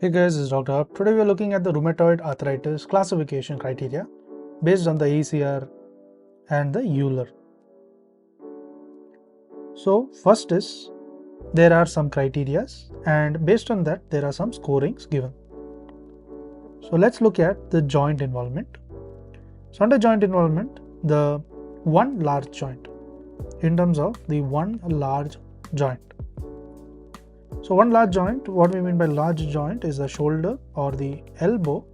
Hey guys, this is Dr. Hub. Today we are looking at the rheumatoid arthritis classification criteria based on the ACR and the EULAR. So first is there are some criteria and based on that there are some scorings given. So let's look at the joint involvement. So under joint involvement, the one large joint, in terms of the one large joint. So one large joint, what we mean by large joint is the shoulder or the elbow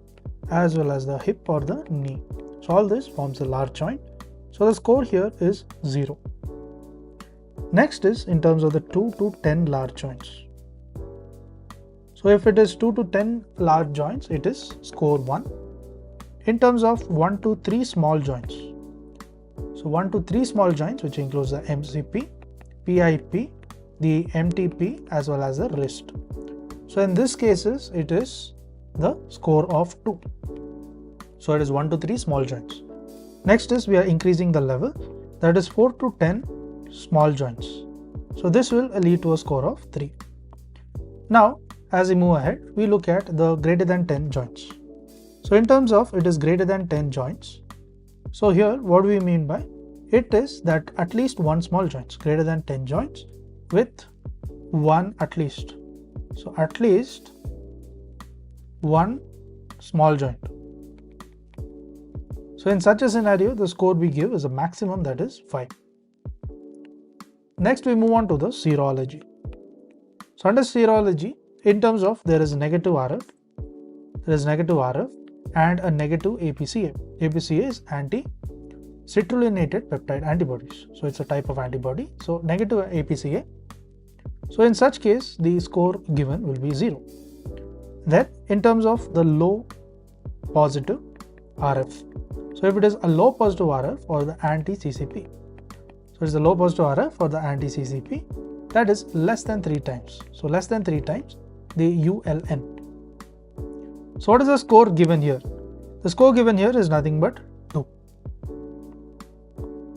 as well as the hip or the knee. So all this forms a large joint. So the score here is 0. Next is in terms of the 2 to 10 large joints. So if it is 2 to 10 large joints, it is score 1. In terms of 1 to 3 small joints. So 1 to 3 small joints, which includes the MCP, PIP, the MTP as well as the wrist. So in this cases, it is the score of 2. So it is 1 to 3 small joints. Next is we are increasing the level, that is 4 to 10 small joints. So this will lead to a score of 3. Now as we move ahead, we look at the greater than 10 joints. So in terms of it is greater than 10 joints. So here what do we mean by it is that at least one small joint, greater than 10 joints with one at least. So at least one small joint. So in such a scenario, the score we give is a maximum, that is 5. Next we move on to the serology. So under serology, in terms of there is negative RF, and a negative APCA. APCA is anti-citrullinated peptide antibodies. So it's a type of antibody. So negative APCA. So in such case, the score given will be 0. Then in terms of the low positive RF. So if it is a low positive RF or the anti-CCP. So it's a low positive RF or the anti-CCP, that is less than 3 times. So less than 3 times the ULN. So what is the score given here? The score given here is nothing but 2.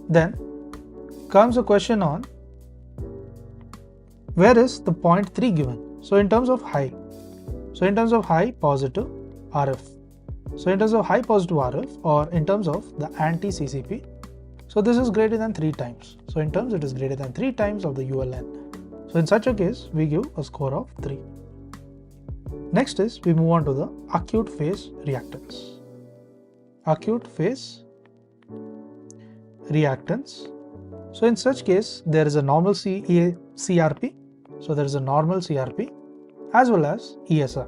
Then comes a question on where is the 0.3 given? So in terms of high. So in terms of high positive RF. So in terms of high positive RF or in terms of the anti-CCP. So this is greater than 3 times. So in terms it is greater than 3 times of the ULN. So in such a case, we give a score of 3. Next is we move on to the acute phase reactants. Acute phase reactants. So in such case, there is a normal CRP. So there is a normal CRP as well as ESR.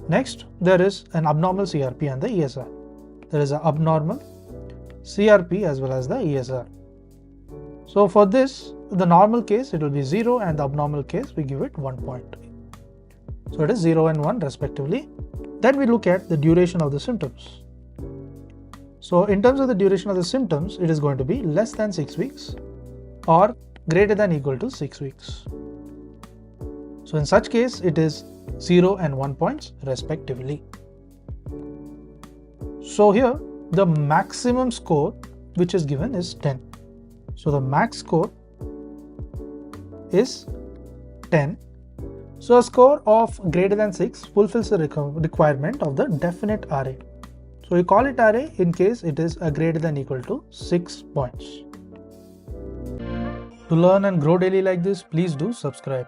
Next, there is an abnormal CRP and the ESR. There is an abnormal CRP as well as the ESR. So for this, the normal case, it will be 0 and the abnormal case, we give it 1 point. So it is 0 and 1 respectively. Then we look at the duration of the symptoms. So in terms of the duration of the symptoms, it is going to be less than 6 weeks or greater than equal to 6 weeks. So in such case, it is 0 and 1 points respectively. So here the maximum score which is given is 10. So the max score is 10. So a score of greater than 6 fulfills the requirement of the definite RA. So we call it RA in case it is a greater than equal to 6 points. To learn and grow daily like this, please do subscribe.